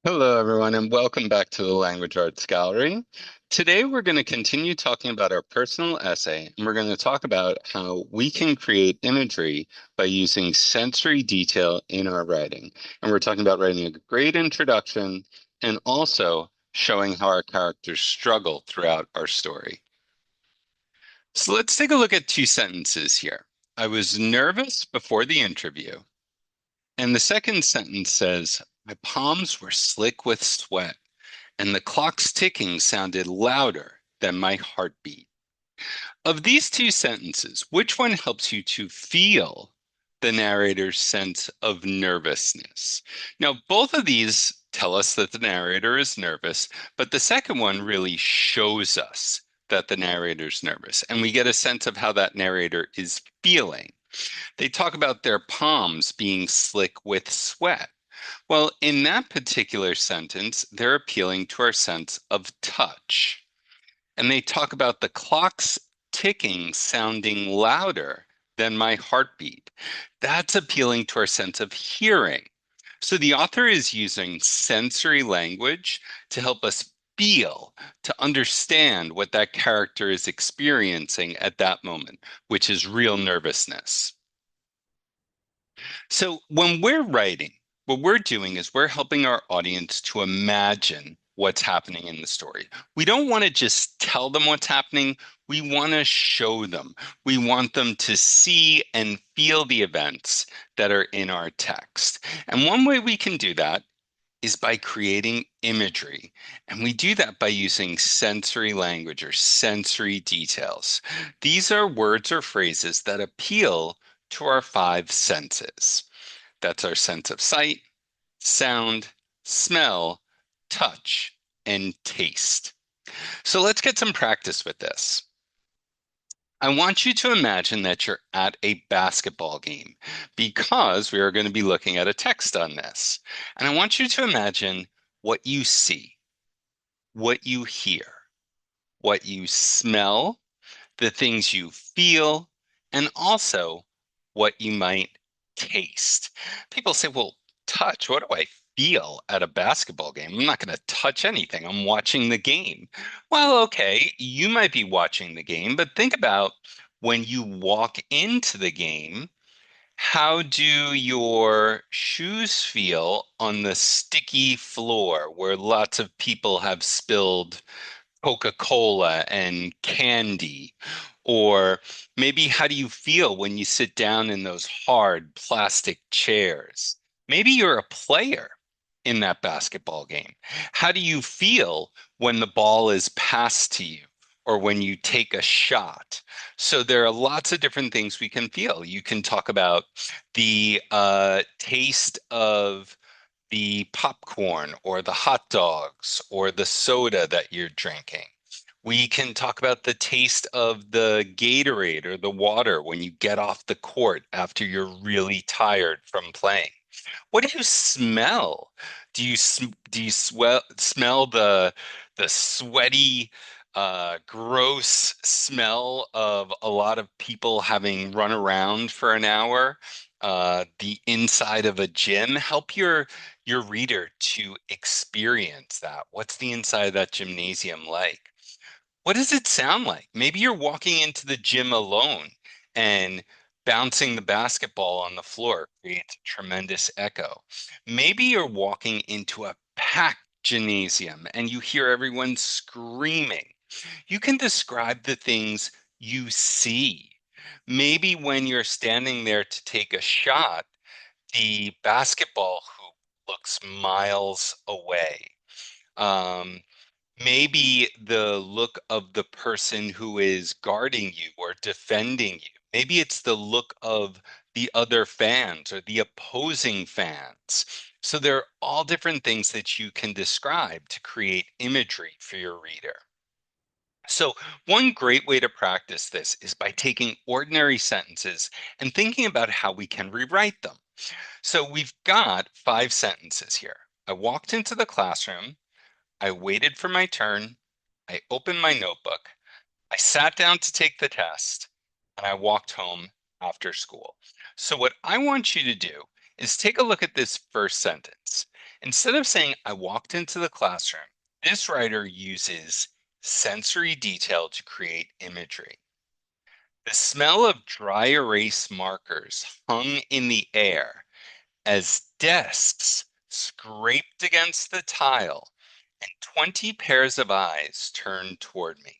Hello, everyone, and welcome back to the Language Arts Gallery. Today, we're going to continue talking about our personal essay, and we're going to talk about how we can create imagery by using sensory detail in our writing. And we're talking about writing a great introduction and also showing how our characters struggle throughout our story. So let's take a look at two sentences here. I was nervous before the interview. And the second sentence says, my palms were slick with sweat, and the clock's ticking sounded louder than my heartbeat. Of these two sentences, which one helps you to feel the narrator's sense of nervousness? Now, both of these tell us that the narrator is nervous, but the second one really shows us that the narrator's nervous, and we get a sense of how that narrator is feeling. They talk about their palms being slick with sweat. Well, in that particular sentence, they're appealing to our sense of touch. And they talk about the clock's ticking sounding louder than my heartbeat. That's appealing to our sense of hearing. So the author is using sensory language to help us feel, to understand what that character is experiencing at that moment, which is real nervousness. So when we're writing, what we're doing is we're helping our audience to imagine what's happening in the story. We don't want to just tell them what's happening. We want to show them. We want them to see and feel the events that are in our text. And one way we can do that is by creating imagery. And we do that by using sensory language or sensory details. These are words or phrases that appeal to our five senses. That's our sense of sight, sound, smell, touch, and taste. So let's get some practice with this. I want you to imagine that you're at a basketball game because we are going to be looking at a text on this. And I want you to imagine what you see, what you hear, what you smell, the things you feel, and also what you might taste. People say, well, touch, what do I feel at a basketball game? I'm not going to touch anything. I'm watching the game. Well, okay, you might be watching the game, but think about when you walk into the game. How do your shoes feel on the sticky floor where lots of people have spilled Coca-Cola and candy? Or maybe how do you feel when you sit down in those hard plastic chairs? Maybe you're a player in that basketball game. How do you feel when the ball is passed to you or when you take a shot? So there are lots of different things we can feel. You can talk about the taste of the popcorn or the hot dogs or the soda that you're drinking. We can talk about the taste of the Gatorade or the water when you get off the court after you're really tired from playing. What do you smell? Do you smell the sweaty, gross smell of a lot of people having run around for an hour? The inside of a gym. Help your reader to experience that. What's the inside of that gymnasium like? What does it sound like? Maybe you're walking into the gym alone and bouncing the basketball on the floor creates a tremendous echo. Maybe you're walking into a packed gymnasium and you hear everyone screaming. You can describe the things you see. Maybe when you're standing there to take a shot, the basketball hoop looks miles away. Um, Maybe the look of the person who is guarding you or defending you. Maybe it's the look of the other fans or the opposing fans. So there are all different things that you can describe to create imagery for your reader. So, one great way to practice this is by taking ordinary sentences and thinking about how we can rewrite them. So, we've got five sentences here. I walked into the classroom. I waited for my turn. I opened my notebook. I sat down to take the test, and I walked home after school. So, what I want you to do is take a look at this first sentence. Instead of saying, I walked into the classroom, this writer uses sensory detail to create imagery. The smell of dry erase markers hung in the air as desks scraped against the tile and 20 pairs of eyes turned toward me.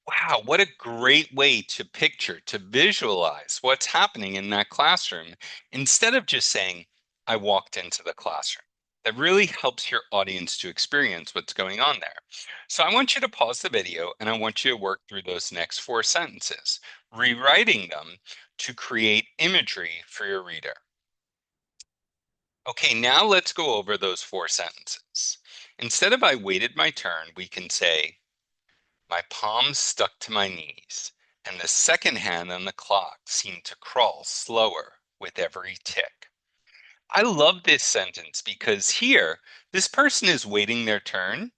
Wow, what a great way to picture, to visualize what's happening in that classroom instead of just saying, I walked into the classroom. That really helps your audience to experience what's going on there. So I want you to pause the video and I want you to work through those next four sentences, rewriting them to create imagery for your reader. Okay, now let's go over those four sentences. Instead of I waited my turn, we can say, my palms stuck to my knees, and the second hand on the clock seemed to crawl slower with every tick. I love this sentence because here, this person is waiting their turn,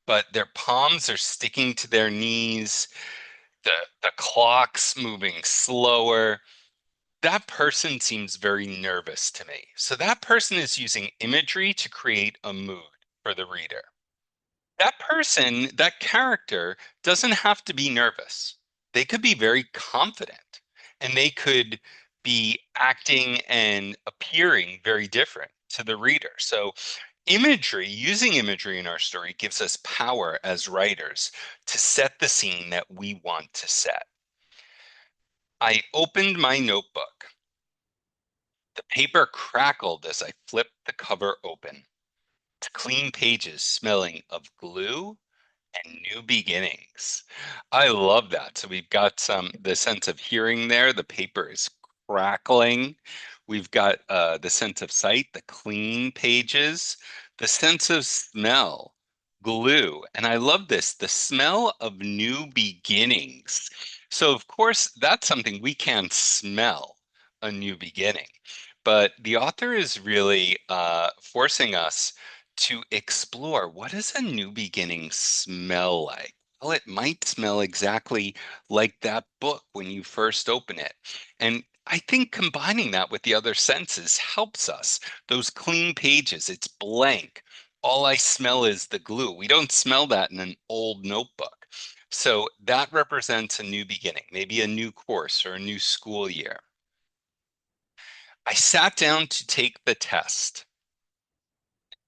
but their palms are sticking to their knees. The clock's moving slower. That person seems very nervous to me. So that person is using imagery to create a mood for the reader. That person, that character doesn't have to be nervous. They could be very confident and they could be acting and appearing very different to the reader. So, imagery, using imagery in our story gives us power as writers to set the scene that we want to set. I opened my notebook. The paper crackled as I flipped the cover open. Clean pages smelling of glue and new beginnings. I love that. So we've got the sense of hearing there. The paper is crackling. We've got the sense of sight, the clean pages, the sense of smell, glue. And I love this, the smell of new beginnings. So of course, that's something we can smell a new beginning. But the author is really forcing us to explore what does a new beginning smell like? Well, it might smell exactly like that book when you first open it. And I think combining that with the other senses helps us. Those clean pages, it's blank. All I smell is the glue. We don't smell that in an old notebook. So that represents a new beginning, maybe a new course or a new school year. I sat down to take the test.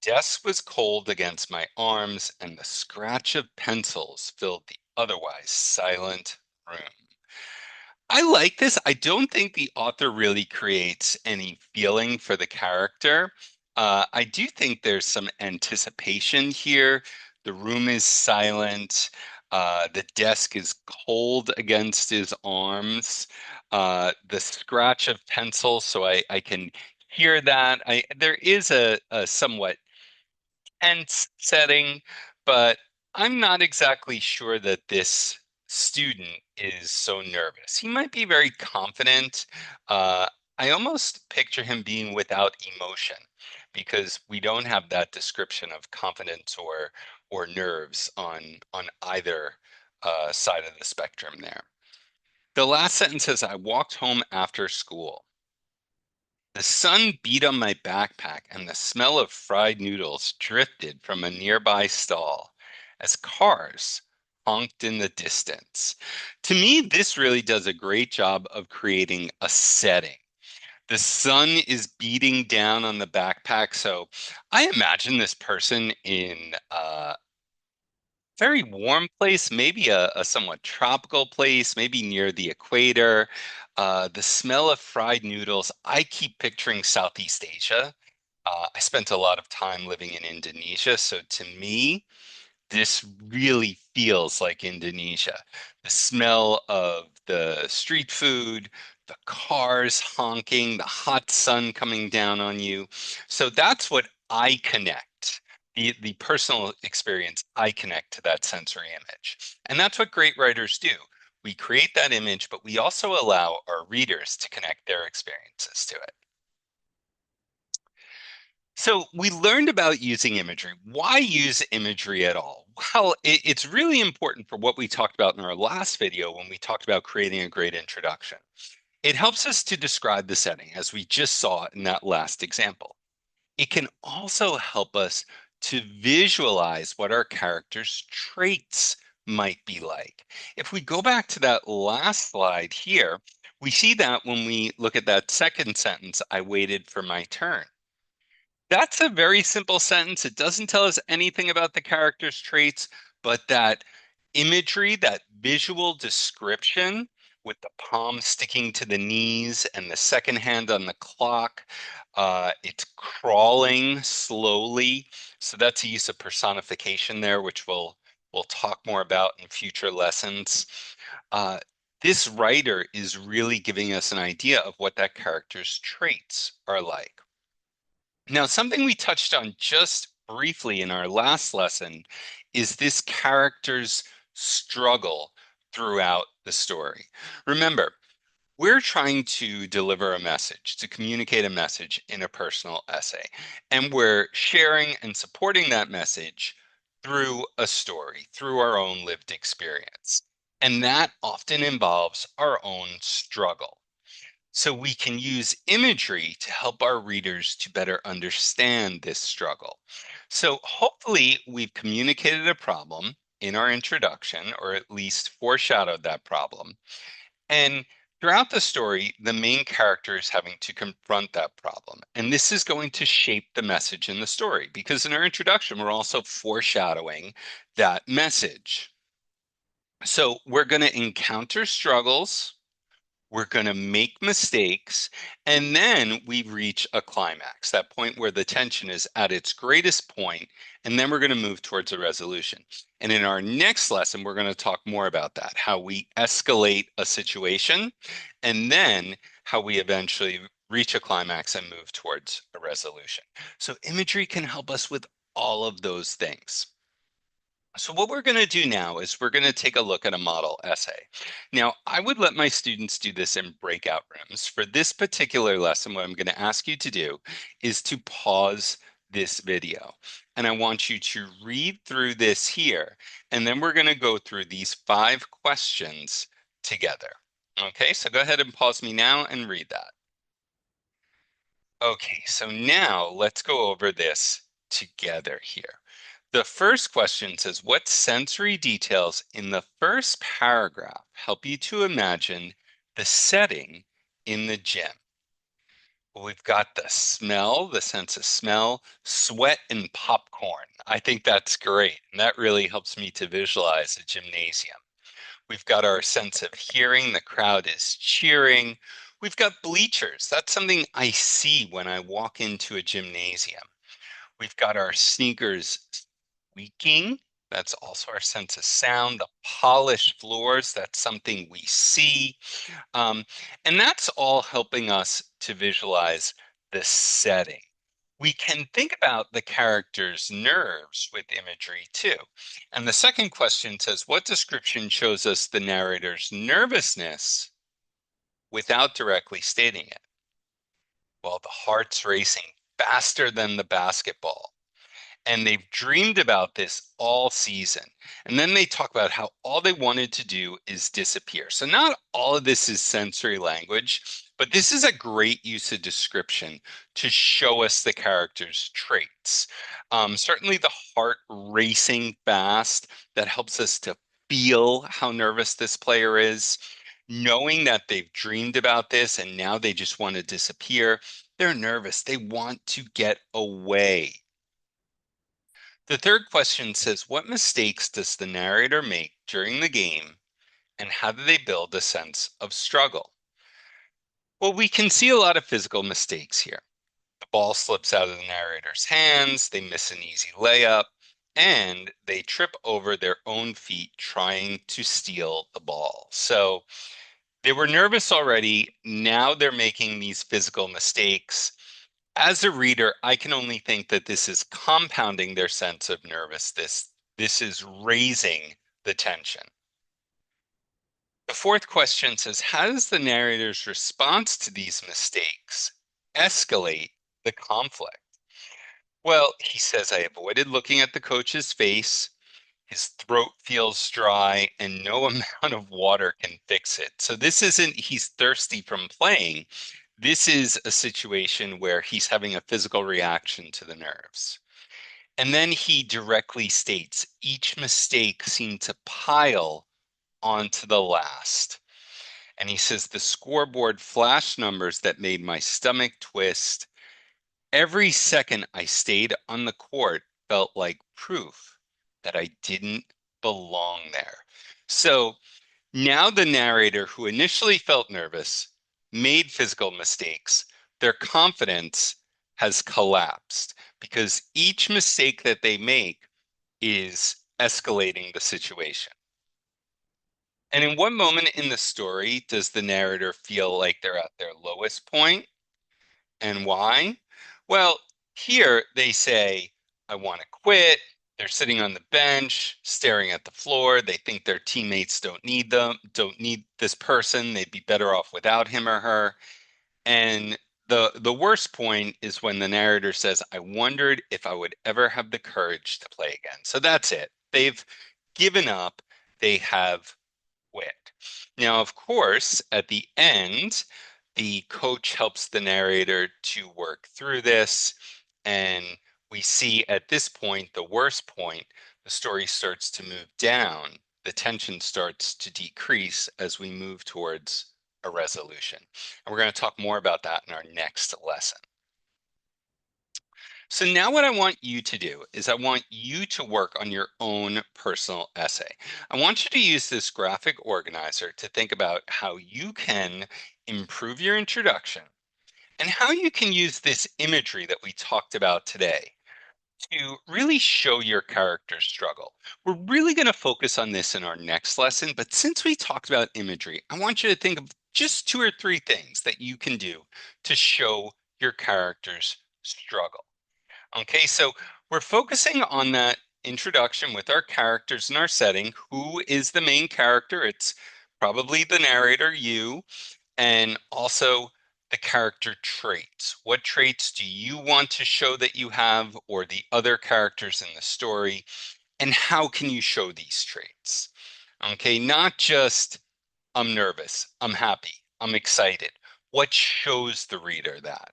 Desk was cold against my arms, and the scratch of pencils filled the otherwise silent room. I like this. I don't think the author really creates any feeling for the character. I do think there's some anticipation here. The room is silent. The desk is cold against his arms. The scratch of pencil, so I can hear that. There is a somewhat tense setting, but I'm not exactly sure that this student is so nervous. He might be very confident. Uh, I almost picture him being without emotion because we don't have that description of confidence or nerves on either side of the spectrum there. The last sentence says, I walked home after school. The sun beat on my backpack, and the smell of fried noodles drifted from a nearby stall as cars honked in the distance. To me, this really does a great job of creating a setting. The sun is beating down on the backpack, so I imagine this person in very warm place, maybe a somewhat tropical place, maybe near the equator. The smell of fried noodles, I keep picturing Southeast Asia. I spent a lot of time living in Indonesia, so to me, this really feels like Indonesia. The smell of the street food, the cars honking, the hot sun coming down on you. So that's what I connect. The personal experience, I connect to that sensory image. And that's what great writers do. We create that image, but we also allow our readers to connect their experiences to it. So we learned about using imagery. Why use imagery at all? Well, it's really important for what we talked about in our last video when we talked about creating a great introduction. It helps us to describe the setting as we just saw in that last example. It can also help us to visualize what our character's traits might be like. If we go back to that last slide here, we see that when we look at that second sentence, I waited for my turn. That's a very simple sentence. It doesn't tell us anything about the character's traits, but that imagery, that visual description with the palm sticking to the knees and the second hand on the clock, it's crawling slowly. So that's a use of personification there, which we'll talk more about in future lessons. Uh, this writer is really giving us an idea of what that character's traits are like. Now, something we touched on just briefly in our last lesson is this character's struggle throughout the story. Remember, we're trying to deliver a message, to communicate a message in a personal essay, and we're sharing and supporting that message through a story, through our own lived experience. And that often involves our own struggle. So we can use imagery to help our readers to better understand this struggle. So hopefully we've communicated a problem in our introduction, or at least foreshadowed that problem. And throughout the story, the main character is having to confront that problem. And this is going to shape the message in the story, because in our introduction, we're also foreshadowing that message. So we're going to encounter struggles, we're going to make mistakes, and then we reach a climax, that point where the tension is at its greatest point, and then we're going to move towards a resolution. And in our next lesson, we're going to talk more about that, how we escalate a situation, and then how we eventually reach a climax and move towards a resolution. So imagery can help us with all of those things. So what we're going to do now is we're going to take a look at a model essay. Now, I would let my students do this in breakout rooms. For this particular lesson, what I'm going to ask you to do is to pause this video. And I want you to read through this here, and then we're going to go through these 5 questions together. Okay, so go ahead and pause me now and read that. Okay, so now let's go over this together here. The first question says, what sensory details in the first paragraph help you to imagine the setting in the gym? Well, we've got the smell, the sense of smell, sweat, and popcorn. I think that's great. And that really helps me to visualize a gymnasium. We've got our sense of hearing, the crowd is cheering. We've got bleachers. That's something I see when I walk into a gymnasium. We've got our sneakers squeaking. That's also our sense of sound. The polished floors, that's something we see. Um, and that's all helping us to visualize the setting. We can think about the character's nerves with imagery too. And the second question says, what description shows us the narrator's nervousness without directly stating it? Well, the heart's racing faster than the basketball. And they've dreamed about this all season. And then they talk about how all they wanted to do is disappear. So not all of this is sensory language, but this is a great use of description to show us the character's traits. Certainly the heart racing fast, that helps us to feel how nervous this player is. Knowing that they've dreamed about this and now they just want to disappear, they're nervous. They want to get away. The third question says, what mistakes does the narrator make during the game, and how do they build a sense of struggle? Well, we can see a lot of physical mistakes here. The ball slips out of the narrator's hands, they miss an easy layup, and they trip over their own feet trying to steal the ball. So they were nervous already. Now they're making these physical mistakes. As a reader, I can only think that this is compounding their sense of nervousness. This is raising the tension. The fourth question says, how does the narrator's response to these mistakes escalate the conflict? Well, he says, I avoided looking at the coach's face. His throat feels dry, and no amount of water can fix it. So this isn't he's thirsty from playing. This is a situation where he's having a physical reaction to the nerves. And then he directly states each mistake seemed to pile onto the last. And he says the scoreboard flashed numbers that made my stomach twist. Every second I stayed on the court felt like proof that I didn't belong there. So now the narrator who initially felt nervous, made physical mistakes, their confidence has collapsed because each mistake that they make is escalating the situation. And in what moment in the story does the narrator feel like they're at their lowest point and why? Well, here they say, I want to quit. They're sitting on the bench, staring at the floor. They think their teammates don't need them, don't need this person. They'd be better off without him or her. And the worst point is when the narrator says, I wondered if I would ever have the courage to play again. So that's it. They've given up. They have quit. Now, of course, at the end, the coach helps the narrator to work through this. And we see at this point, the worst point, the story starts to move down. The tension starts to decrease as we move towards a resolution. And we're going to talk more about that in our next lesson. So now what I want you to do is I want you to work on your own personal essay. I want you to use this graphic organizer to think about how you can improve your introduction and how you can use this imagery that we talked about today to really show your character's struggle. We're really going to focus on this in our next lesson, but since we talked about imagery, I want you to think of just two or three things that you can do to show your character's struggle. Okay, so we're focusing on that introduction with our characters and our setting. Who is the main character? It's probably the narrator, you, and also the character traits. What traits do you want to show that you have, or the other characters in the story? And how can you show these traits? Okay, not just I'm nervous, I'm happy, I'm excited. What shows the reader that?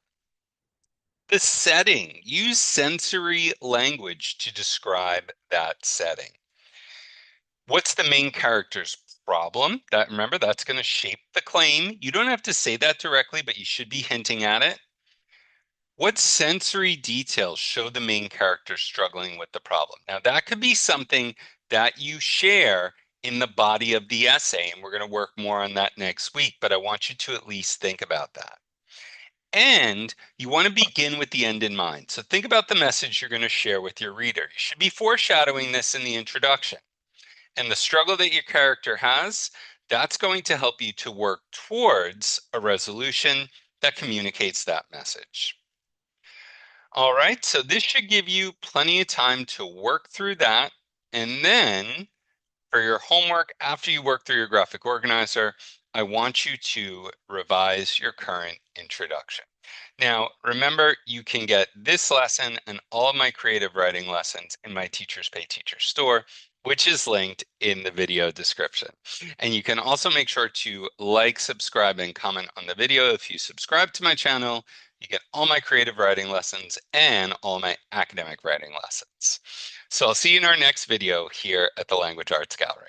The setting. Use sensory language to describe that setting. What's the main character's problem? That remember, that's going to shape the claim. You don't have to say that directly, but you should be hinting at it. What sensory details show the main character struggling with the problem? Now, that could be something that you share in the body of the essay, and we're going to work more on that next week, but I want you to at least think about that. And you want to begin with the end in mind. So think about the message you're going to share with your reader. You should be foreshadowing this in the introduction. And the struggle that your character has, that's going to help you to work towards a resolution that communicates that message. All right, so this should give you plenty of time to work through that. And then for your homework, after you work through your graphic organizer, I want you to revise your current introduction. Now, remember, you can get this lesson and all of my creative writing lessons in my Teachers Pay Teachers store, which is linked in the video description. And you can also make sure to like, subscribe, and comment on the video. If you subscribe to my channel, you get all my creative writing lessons and all my academic writing lessons. So I'll see you in our next video here at the Language Arts Gallery.